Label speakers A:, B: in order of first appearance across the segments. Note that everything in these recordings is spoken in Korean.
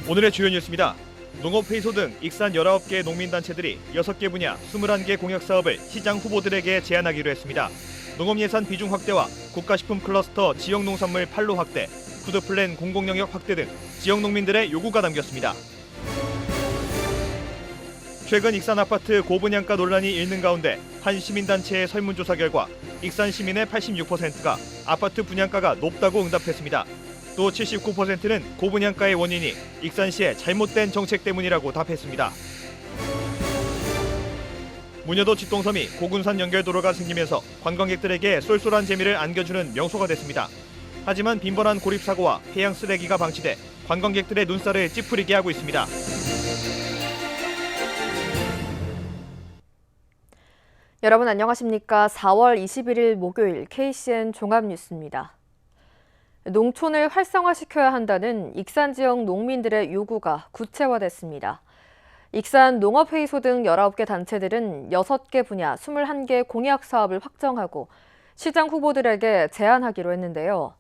A: 오늘의 주요 뉴스입니다. 농업회의소 등 익산 19개 농민단체들이 6개 분야 21개 공약사업을 시장 후보들에게 제안하기로 했습니다. 농업예산 비중 확대와 국가식품 클러스터 지역농산물 판로 확대, 푸드플랜 공공영역 확대 등 지역 농민들의 요구가 담겼습니다. 최근 익산 아파트 고분양가 논란이 일는 가운데 한 시민단체의 설문조사 결과 익산 시민의 86%가 아파트 분양가가 높다고 응답했습니다. 또 79%는 고분양가의 원인이 익산시의 잘못된 정책 때문이라고 답했습니다. 문여도 집동섬이 고군산 연결도로가 생기면서 관광객들에게 쏠쏠한 재미를 안겨주는 명소가 됐습니다. 하지만 빈번한 고립사고와 해양 쓰레기가 방치돼 관광객들의 눈살을 찌푸리게 하고 있습니다.
B: 여러분 안녕하십니까? 4월 21일 목요일 KCN 종합뉴스입니다. 농촌을 활성화시켜야 한다는 익산 지역 농민들의 요구가 구체화됐습니다. 익산 농업회의소 등 19개 단체들은 6개 분야 21개 공약 사업을 확정하고 시장 후보들에게 제안하기로 했는데요.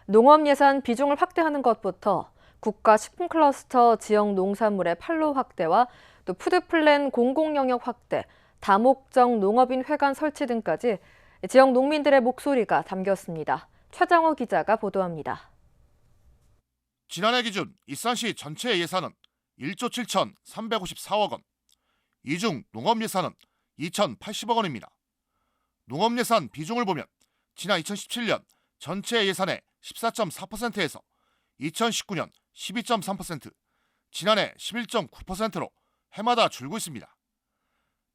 B: 농업 예산 비중을 확대하는 것부터 국가 식품 클러스터 지역 농산물의 판로 확대와 또 푸드플랜 공공영역 확대, 다목적 농업인 회관 설치 등까지 지역 농민들의 목소리가 담겼습니다. 최장호 기자가 보도합니다.
C: 지난해 기준 익산시 전체 예산은 1조 7,354억 원, 이 중 농업 예산은 2,080억 원입니다. 농업 예산 비중을 보면 지난 2017년 전체 예산의 14.4%에서 2019년 12.3%, 지난해 11.9%로 해마다 줄고 있습니다.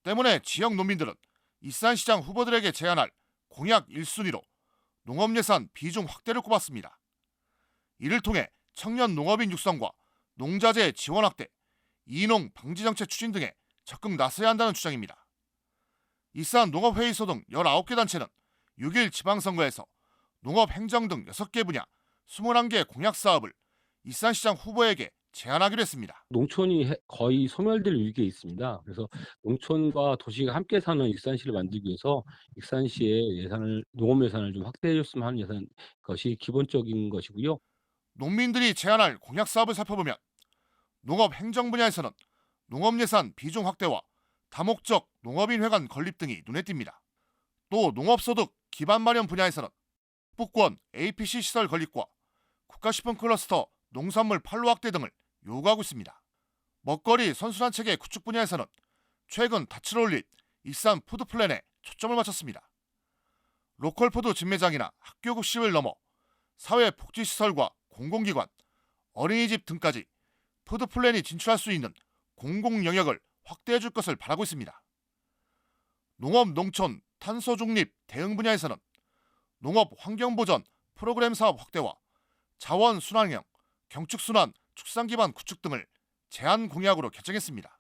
C: 때문에 지역 농민들은 익산시장 후보들에게 제안할 공약 1순위로 농업 예산 비중 확대를 꼽았습니다. 이를 통해 청년 농업인 육성과 농자재 지원 확대, 이농 방지 정책 추진 등에 적극 나서야 한다는 주장입니다. 익산 농업회의소 등 19개 단체는 6일 지방선거에서 농업 행정 등 6개 분야 21개 공약 사업을 익산시장 후보에게 제안하기로 했습니다.
D: 농촌이 거의 소멸될 위기에 있습니다. 그래서 농촌과 도시가 함께 사는 익산시를 만들기 위해서 익산시의 예산을 농업 예산을 좀 확대해 줬으면 하는 예산 것이 기본적인 것이고요.
C: 농민들이 제안할 공약 사업을 살펴보면 농업 행정 분야에서는 농업 예산 비중 확대와 다목적 농업인 회관 건립 등이 눈에 띕니다. 또 농업소득 기반 마련 분야에서는 북권 APC 시설 건립과 국가식품 클러스터 농산물 판로 확대 등을 요구하고 있습니다. 먹거리 선순환 체계 구축 분야에서는 최근 닻을 올린 익산 푸드플랜에 초점을 맞췄습니다. 로컬푸드 진매장이나 학교 급식을 넘어 사회복지시설과 공공기관, 어린이집 등까지 푸드플랜이 진출할 수 있는 공공영역을 확대해 줄 것을 바라고 있습니다. 농업, 농촌, 탄소 중립 대응 분야에서는 농업 환경보전 프로그램 사업 확대와 자원 순환형, 경축 순환, 축산 기반 구축 등을 제안 공약으로 결정했습니다.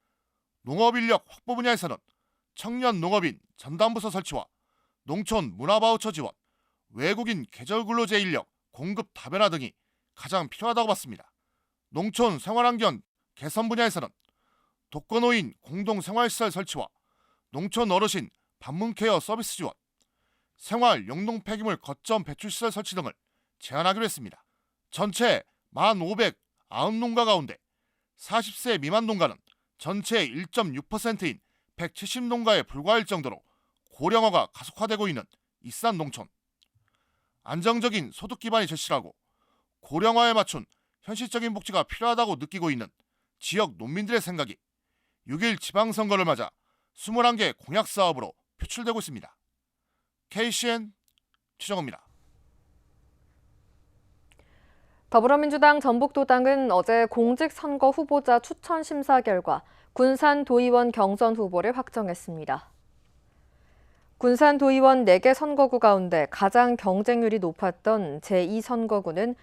C: 농업 인력 확보 분야에서는 청년 농업인 전담부서 설치와 농촌 문화바우처 지원, 외국인 계절 근로제 인력 공급 다변화 등이 가장 필요하다고 봤습니다. 농촌 생활환경 개선 분야에서는 독거노인 공동생활시설 설치와 농촌 어르신 방문케어 서비스 지원, 생활 영농 폐기물 거점 배출시설 설치 등을 제안하기로 했습니다. 전체 1,590농가 가운데 40세 미만 농가는 전체 1.6%인 170농가에 불과할 정도로 고령화가 가속화되고 있는 익산 농촌. 안정적인 소득 기반이 절실하고 고령화에 맞춘 현실적인 복지가 필요하다고 느끼고 있는 지역 농민들의 생각이 6일 지방선거를 맞아 21개 공약 사업으로 표출되고 있습니다. KCN 최정호입니다.
B: 더불어민주당 전북도당은 어제 공직선거 후보자 추천 심사 결과 군산도의원 경선 후보를 확정했습니다. 군산도의원 4개 선거구 가운데 가장 경쟁률이 높았던 제2선거구는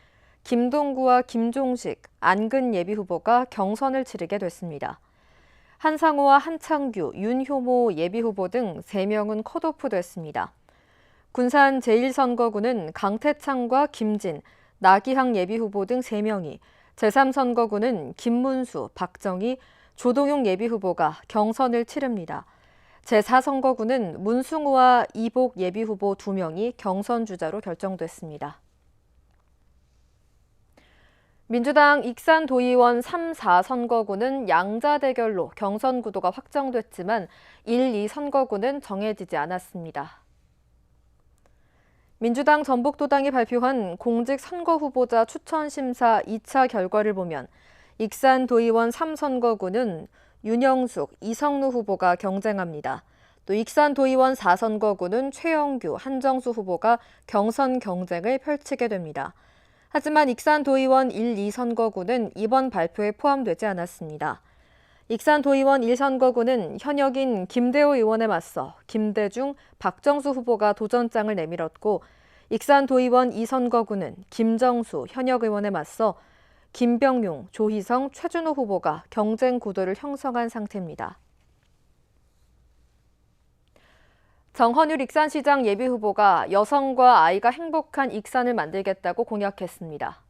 B: 김동구와 김종식, 안근 예비후보가 경선을 치르게 됐습니다. 한상호와 한창규, 윤효모 예비후보 등 3명은 컷오프됐습니다. 군산 제1선거구는 강태창과 김진, 나기항 예비후보 등 3명이, 제3선거구는 김문수, 박정희, 조동용 예비후보가 경선을 치릅니다. 제4선거구는 문승우와 이복 예비후보 2명이 경선 주자로 결정됐습니다. 민주당 익산 도의원 3, 4선거구는 양자 대결로 경선 구도가 확정됐지만 1, 2선거구는 정해지지 않았습니다. 민주당 전북도당이 발표한 공직 선거 후보자 추천 심사 2차 결과를 보면 익산 도의원 3선거구는 윤영숙, 이성루 후보가 경쟁합니다. 또 익산 도의원 4선거구는 최영규, 한정수 후보가 경선 경쟁을 펼치게 됩니다. 하지만 익산 도의원 1, 2선거구는 이번 발표에 포함되지 않았습니다. 익산 도의원 1선거구는 현역인 김대호 의원에 맞서 김대중, 박정수 후보가 도전장을 내밀었고 익산 도의원 2선거구는 김정수 현역 의원에 맞서 김병용, 조희성, 최준호 후보가 경쟁 구도를 형성한 상태입니다. 정헌율 익산시장 예비후보가 여성과 아이가 행복한 익산을 만들겠다고 공약했습니다.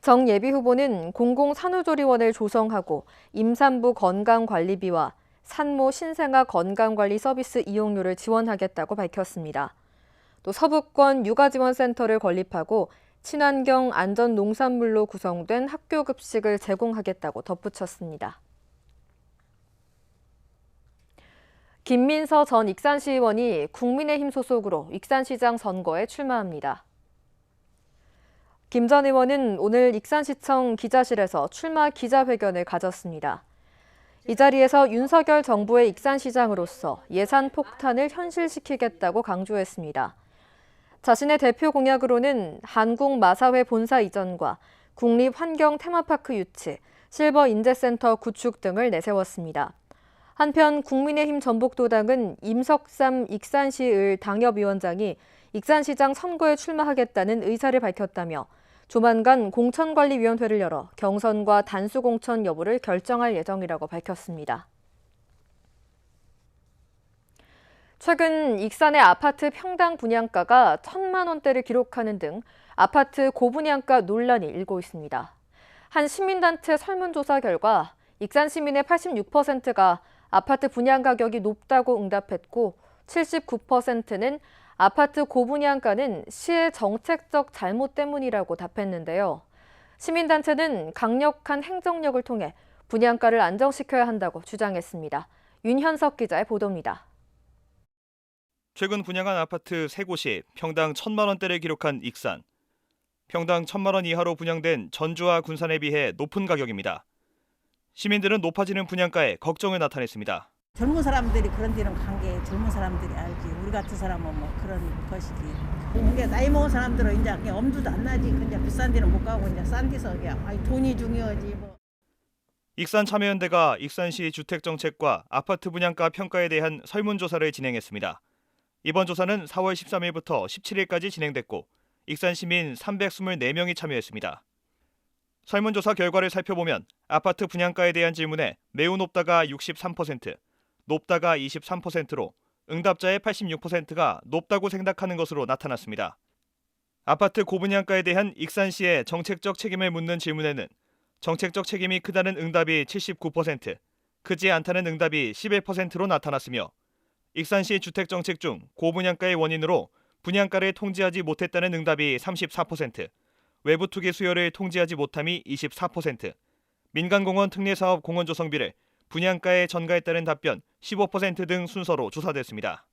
B: 정 예비후보는 공공산후조리원을 조성하고 임산부 건강관리비와 산모 신생아 건강관리 서비스 이용료를 지원하겠다고 밝혔습니다. 또 서부권 육아지원센터를 건립하고 친환경 안전농산물로 구성된 학교급식을 제공하겠다고 덧붙였습니다. 김민서 전 익산시의원이 국민의힘 소속으로 익산시장 선거에 출마합니다. 김 전 의원은 오늘 익산시청 기자실에서 출마 기자회견을 가졌습니다. 이 자리에서 윤석열 정부의 익산시장으로서 예산 폭탄을 현실시키겠다고 강조했습니다. 자신의 대표 공약으로는 한국마사회 본사 이전과 국립환경 테마파크 유치, 실버 인재센터 구축 등을 내세웠습니다. 한편 국민의힘 전북도당은 임석삼 익산시의 당협위원장이 익산시장 선거에 출마하겠다는 의사를 밝혔다며 조만간 공천관리위원회를 열어 경선과 단수공천 여부를 결정할 예정이라고 밝혔습니다. 최근 익산의 아파트 평당 분양가가 1,000만 원대를 기록하는 등 아파트 고분양가 논란이 일고 있습니다. 한 시민단체 설문조사 결과 익산 시민의 86%가 아파트 분양 가격이 높다고 응답했고 79%는 아파트 고분양가는 시의 정책적 잘못 때문이라고 답했는데요. 시민단체는 강력한 행정력을 통해 분양가를 안정시켜야 한다고 주장했습니다. 윤현석 기자의 보도입니다.
A: 최근 분양한 아파트 3곳이 평당 1,000만 원대를 기록한 익산. 평당 1,000만 원 이하로 분양된 전주와 군산에 비해 높은 가격입니다. 시민들은 높아지는 분양가에 걱정을 나타냈습니다.
E: 젊은 사람들이 그런 데는 간 게 젊은 사람들이 알지. 우리 같은 사람은 뭐 그런 것이지. 그러니까 나이 먹은 사람들은 이제 그냥 엄두도 안 나지. 그냥 비싼 데는 못 가고 이제 싼 데서 그냥 돈이 중요하지 뭐.
A: 익산 참여연대가 익산시 주택정책과 아파트 분양가 평가에 대한 설문조사를 진행했습니다. 이번 조사는 4월 13일부터 17일까지 진행됐고 익산 시민 324명이 참여했습니다. 설문조사 결과를 살펴보면 아파트 분양가에 대한 질문에 매우 높다가 63%, 높다가 23%로 응답자의 86%가 높다고 생각하는 것으로 나타났습니다. 아파트 고분양가에 대한 익산시의 정책적 책임을 묻는 질문에는 정책적 책임이 크다는 응답이 79%, 크지 않다는 응답이 11%로 나타났으며 익산시 주택정책 중 고분양가의 원인으로 분양가를 통제하지 못했다는 응답이 34%, 외부 투기 수요를 통제하지 못함이 24%, 민간공원 특례사업 공원 조성비를 분양가에 전가했다는 답변 15% 등 순서로 조사됐습니다.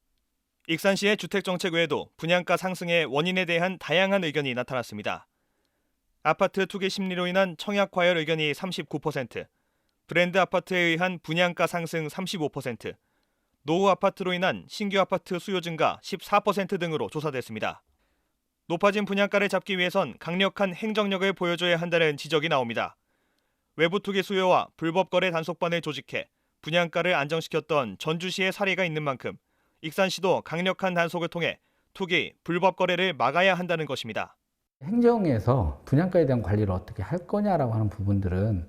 A: 익산시의 주택정책 외에도 분양가 상승의 원인에 대한 다양한 의견이 나타났습니다. 아파트 투기 심리로 인한 청약 과열 의견이 39%, 브랜드 아파트에 의한 분양가 상승 35%, 노후 아파트로 인한 신규 아파트 수요 증가 14% 등으로 조사됐습니다. 높아진 분양가를 잡기 위해선 강력한 행정력을 보여줘야 한다는 지적이 나옵니다. 외부 투기 수요와 불법 거래 단속반을 조직해 분양가를 안정시켰던 전주시의 사례가 있는 만큼 익산시도 강력한 단속을 통해 투기, 불법 거래를 막아야 한다는 것입니다.
F: 행정에서 분양가에 대한 관리를 어떻게 할 거냐라고 하는 부분들은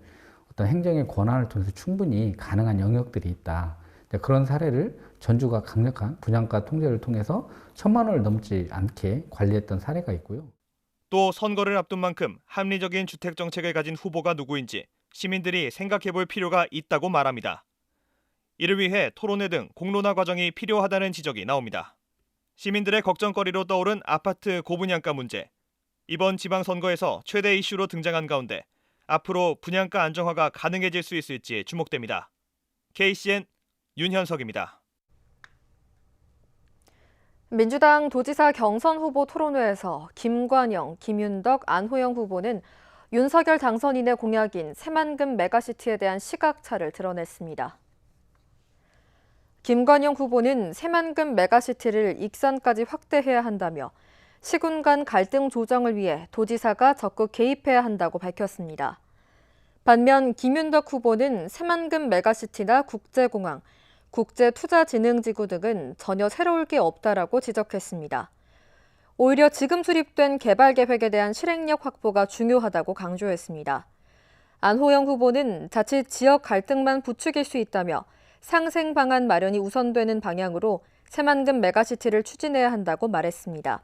F: 어떤 행정의 권한을 통해서 충분히 가능한 영역들이 있다. 그런 사례를 전주가 강력한 분양가 통제를 통해서 1,000만 원을 넘지 않게 관리했던 사례가 있고요.
A: 또 선거를 앞둔 만큼 합리적인 주택 정책을 가진 후보가 누구인지 시민들이 생각해볼 필요가 있다고 말합니다. 이를 위해 토론회 등 공론화 과정이 필요하다는 지적이 나옵니다. 시민들의 걱정거리로 떠오른 아파트 고분양가 문제. 이번 지방선거에서 최대 이슈로 등장한 가운데 앞으로 분양가 안정화가 가능해질 수 있을지 주목됩니다. KCN 윤현석입니다.
B: 민주당 도지사 경선 후보 토론회에서 김관영, 김윤덕, 안호영 후보는 윤석열 당선인의 공약인 새만금 메가시티에 대한 시각차를 드러냈습니다. 김관영 후보는 새만금 메가시티를 익산까지 확대해야 한다며 시군 간 갈등 조정을 위해 도지사가 적극 개입해야 한다고 밝혔습니다. 반면 김윤덕 후보는 새만금 메가시티나 국제공항, 국제투자진흥지구 등은 전혀 새로울 게 없다라고 지적했습니다. 오히려 지금 수립된 개발 계획에 대한 실행력 확보가 중요하다고 강조했습니다. 안호영 후보는 자칫 지역 갈등만 부추길 수 있다며 상생 방안 마련이 우선되는 방향으로 새만금 메가시티를 추진해야 한다고 말했습니다.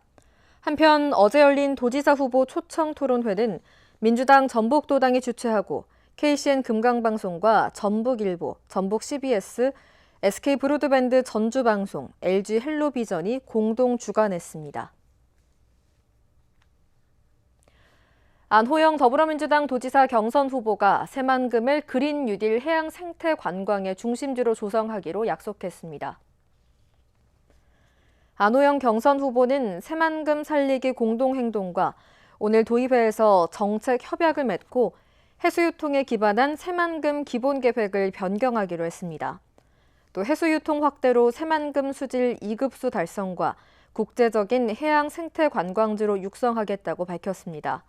B: 한편 어제 열린 도지사 후보 초청 토론회는 민주당 전북도당이 주최하고 KCN 금강방송과 전북일보, 전북 CBS, SK 브로드밴드 전주방송, LG 헬로비전이 공동 주관했습니다. 안호영 더불어민주당 도지사 경선 후보가 새만금을 그린 뉴딜 해양 생태 관광의 중심지로 조성하기로 약속했습니다. 안호영 경선 후보는 새만금 살리기 공동행동과 오늘 도의회에서 정책 협약을 맺고 해수유통에 기반한 새만금 기본계획을 변경하기로 했습니다. 또 해수유통 확대로 새만금 수질 2급수 달성과 국제적인 해양 생태 관광지로 육성하겠다고 밝혔습니다.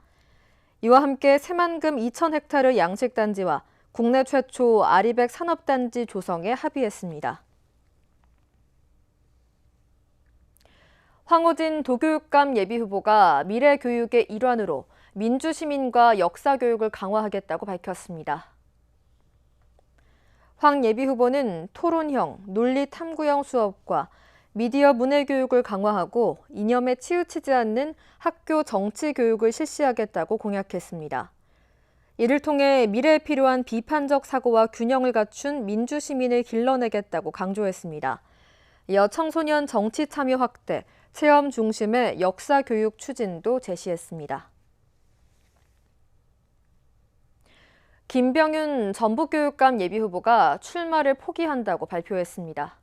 B: 이와 함께 새만금 2,000헥타르 양식단지와 국내 최초 아리백 산업단지 조성에 합의했습니다. 황호진 도교육감 예비후보가 미래교육의 일환으로 민주시민과 역사교육을 강화하겠다고 밝혔습니다. 황 예비후보는 토론형, 논리탐구형 수업과 미디어 문해교육을 강화하고 이념에 치우치지 않는 학교 정치교육을 실시하겠다고 공약했습니다. 이를 통해 미래에 필요한 비판적 사고와 균형을 갖춘 민주시민을 길러내겠다고 강조했습니다. 이어 청소년 정치 참여 확대, 체험 중심의 역사교육 추진도 제시했습니다. 김병윤 전북교육감 예비후보가 출마를 포기한다고 발표했습니다.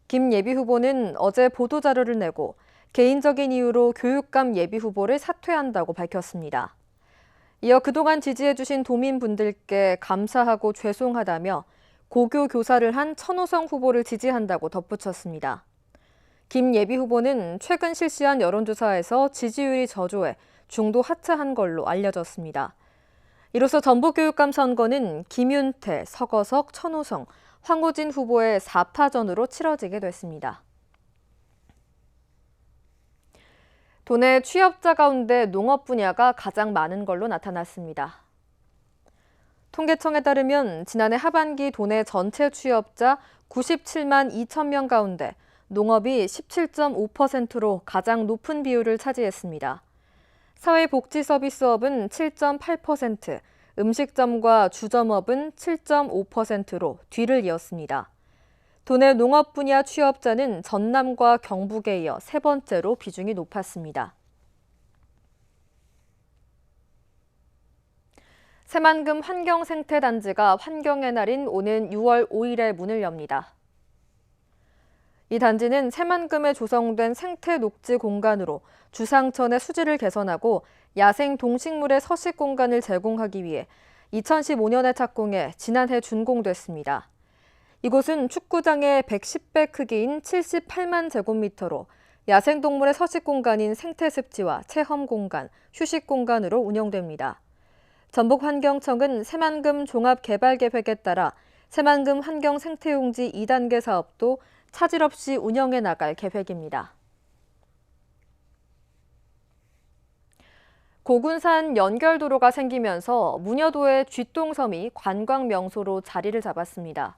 B: 김 예비후보는 어제 보도자료를 내고 개인적인 이유로 교육감 예비후보를 사퇴한다고 밝혔습니다. 이어 그동안 지지해주신 도민분들께 감사하고 죄송하다며 고교 교사를 한 천호성 후보를 지지한다고 덧붙였습니다. 김 예비후보는 최근 실시한 여론조사에서 지지율이 저조해 중도 하차한 걸로 알려졌습니다. 이로써 전북교육감 선거는 김윤태, 서거석, 천호성, 황호진 후보의 4파전으로 치러지게 됐습니다. 도내 취업자 가운데 농업 분야가 가장 많은 걸로 나타났습니다. 통계청에 따르면 지난해 하반기 도내 전체 취업자 97만 2천 명 가운데 농업이 17.5%로 가장 높은 비율을 차지했습니다. 사회복지서비스업은 7.8%, 음식점과 주점업은 7.5%로 뒤를 이었습니다. 도내 농업 분야 취업자는 전남과 경북에 이어 세 번째로 비중이 높았습니다. 새만금 환경생태단지가 환경의 날인 오는 6월 5일에 문을 엽니다. 이 단지는 새만금에 조성된 생태 녹지 공간으로 주상천의 수질을 개선하고 야생 동식물의 서식 공간을 제공하기 위해 2015년에 착공해 지난해 준공됐습니다. 이곳은 축구장의 110배 크기인 78만 제곱미터로 야생동물의 서식 공간인 생태습지와 체험 공간, 휴식 공간으로 운영됩니다. 전북환경청은 새만금 종합개발계획에 따라 새만금 환경생태용지 2단계 사업도 차질 없이 운영해 나갈 계획입니다. 고군산 연결도로가 생기면서 무녀도의 쥐똥섬이 관광 명소로 자리를 잡았습니다.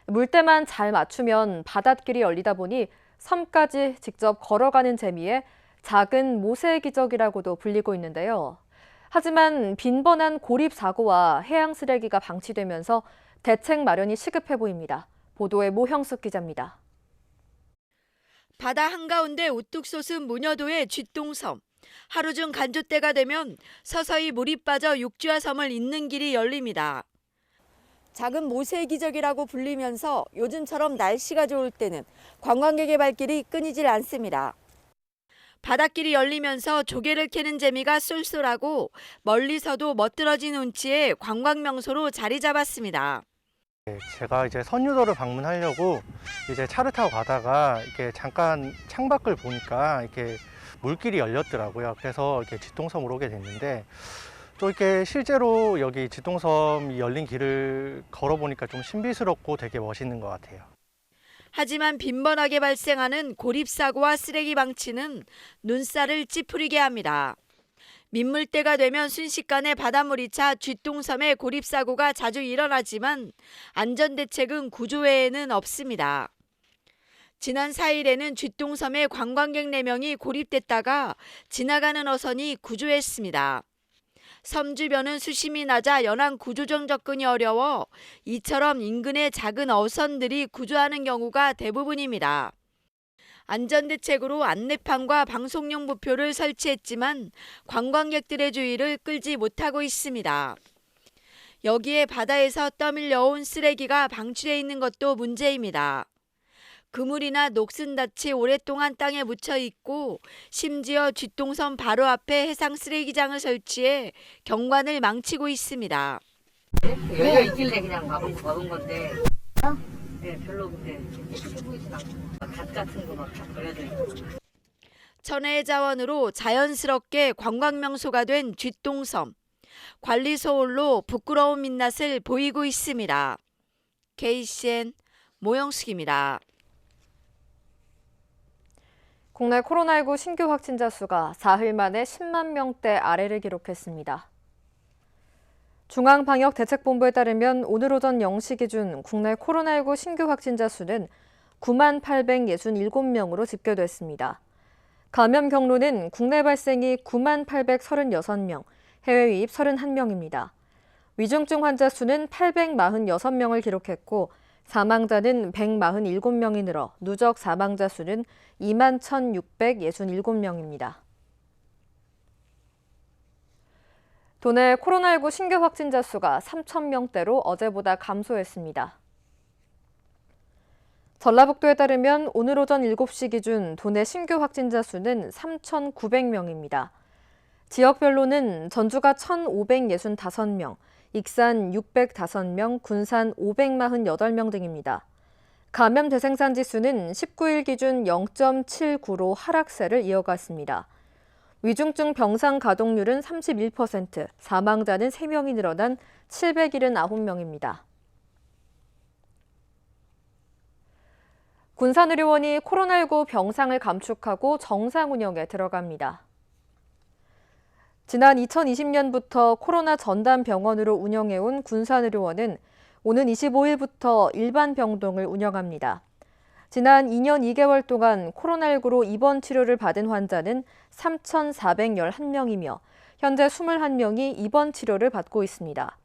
B: 물때만 잘 맞추면 바닷길이 열리다 보니 섬까지 직접 걸어가는 재미에 작은 모세의 기적이라고도 불리고 있는데요. 하지만 빈번한 고립 사고와 해양 쓰레기가 방치되면서 대책 마련이 시급해 보입니다. 보도에 모형숙 기자입니다.
G: 바다 한가운데 우뚝 솟은 무녀도의 쥐똥섬. 하루 중 간조 때가 되면 서서히 물이 빠져 육지와 섬을 잇는 길이 열립니다. 작은 모세의 기적이라고 불리면서 요즘처럼 날씨가 좋을 때는 관광객의 발길이 끊이질 않습니다. 바닷길이 열리면서 조개를 캐는 재미가 쏠쏠하고 멀리서도 멋들어진 운치에 관광 명소로 자리 잡았습니다.
H: 제가 이제 선유도를 방문하려고 이제 차를 타고 가다가 이렇게 잠깐 창밖을 보니까 이렇게 물길이 열렸더라고요. 그래서 이렇게 쥐똥섬으로 오게 됐는데 또 이렇게 실제로 여기 쥐똥섬이 열린 길을 걸어보니까 좀 신비스럽고 되게 멋있는 것 같아요.
G: 하지만 빈번하게 발생하는 고립사고와 쓰레기 방치는 눈살을 찌푸리게 합니다. 민물때가 되면 순식간에 바닷물이 차 쥐똥섬의 고립사고가 자주 일어나지만 안전대책은 구조 외에는 없습니다. 지난 4일에는 쥐똥섬에 관광객 4명이 고립됐다가 지나가는 어선이 구조했습니다. 섬 주변은 수심이 낮아 연안 구조정 접근이 어려워 이처럼 인근의 작은 어선들이 구조하는 경우가 대부분입니다. 안전대책으로 안내판과 방송용 부표를 설치했지만 관광객들의 주의를 끌지 못하고 있습니다. 여기에 바다에서 떠밀려온 쓰레기가 방출해 있는 것도 문제입니다. 그물이나 녹슨밭이 오랫동안 땅에 묻혀 있고 심지어 쥐똥섬 바로 앞에 해상 쓰레기장을 설치해 경관을 망치고 있습니다.
I: 열려 있길래 그냥 막은 건데 네, 별로 근데 예쁘게 보이진 않고 갓 같은 거 막 다 버려져 있고.
G: 천혜의 자원으로 자연스럽게 관광명소가 된 쥐똥섬. 관리 소홀로 부끄러운 민낯을 보이고 있습니다. KCN 모영숙입니다.
B: 국내 코로나19 신규 확진자 수가 4일 만에 10만 명대 아래를 기록했습니다. 중앙방역대책본부에 따르면 오늘 오전 0시 기준 국내 코로나19 신규 확진자 수는 9만 867명으로 집계됐습니다. 감염 경로는 국내 발생이 9만 836명, 해외 유입 31명입니다. 위중증 환자 수는 846명을 기록했고 사망자는 147명이 늘어 누적 사망자 수는 2만 1,667명입니다. 도내 코로나19 신규 확진자 수가 3,000명대로 어제보다 감소했습니다. 전라북도에 따르면 오늘 오전 7시 기준 도내 신규 확진자 수는 3,900명입니다. 지역별로는 전주가 1,565명, 익산 605명, 군산 548명 등입니다. 감염 대생산 지수는 19일 기준 0.79로 하락세를 이어갔습니다. 위중증 병상 가동률은 31%, 사망자는 3명이 늘어난 779명입니다. 군산의료원이 코로나19 병상을 감축하고 정상 운영에 들어갑니다. 지난 2020년부터 코로나 전담 병원으로 운영해온 군산의료원은 오는 25일부터 일반 병동을 운영합니다. 지난 2년 2개월 동안 코로나19로 입원 치료를 받은 환자는 3,411명이며 현재 21명이 입원 치료를 받고 있습니다.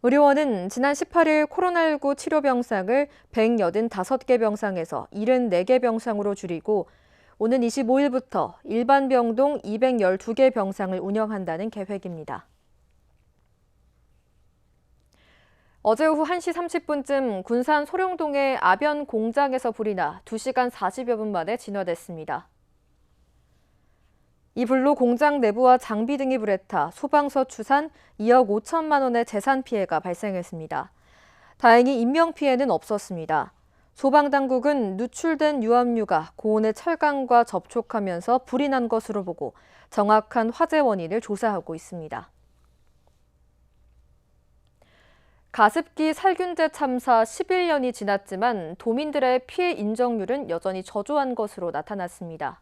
B: 의료원은 지난 18일 코로나19 치료 병상을 185개 병상에서 74개 병상으로 줄이고 오는 25일부터 일반 병동 212개 병상을 운영한다는 계획입니다. 어제 오후 1시 30분쯤 군산 소룡동의 아변 공장에서 불이 나 2시간 40여 분 만에 진화됐습니다. 이 불로 공장 내부와 장비 등이 불에 타 소방서 추산 2억 5천만 원의 재산 피해가 발생했습니다. 다행히 인명피해는 없었습니다. 소방당국은 누출된 유압유가 고온의 철강과 접촉하면서 불이 난 것으로 보고 정확한 화재 원인을 조사하고 있습니다. 가습기 살균제 참사 11년이 지났지만 도민들의 피해 인정률은 여전히 저조한 것으로 나타났습니다.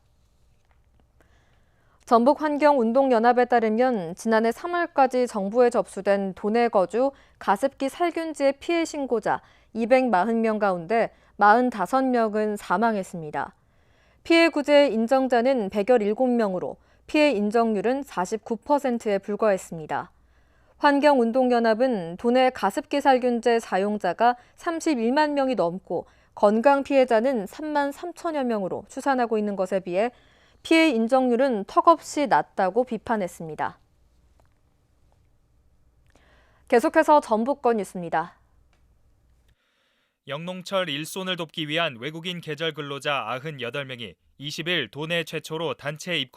B: 전북환경운동연합에 따르면 지난해 3월까지 정부에 접수된 도내 거주 가습기 살균제 피해 신고자 240명 가운데 45명은 사망했습니다. 피해 구제 인정자는 117명으로 피해 인정률은 49%에 불과했습니다. 환경운동연합은 도내 가습기 살균제 사용자가 31만 명이 넘고 건강 피해자는 3만 3천여 명으로 추산하고 있는 것에 비해 피해 인정률은 턱없이 낮다고 비판했습니다. 계속해서 전북권 뉴스입니다.
A: 영농철 일손을 돕기 위한 외국인 계절 근로자 98명이 20일 도내 최초로 단체 입국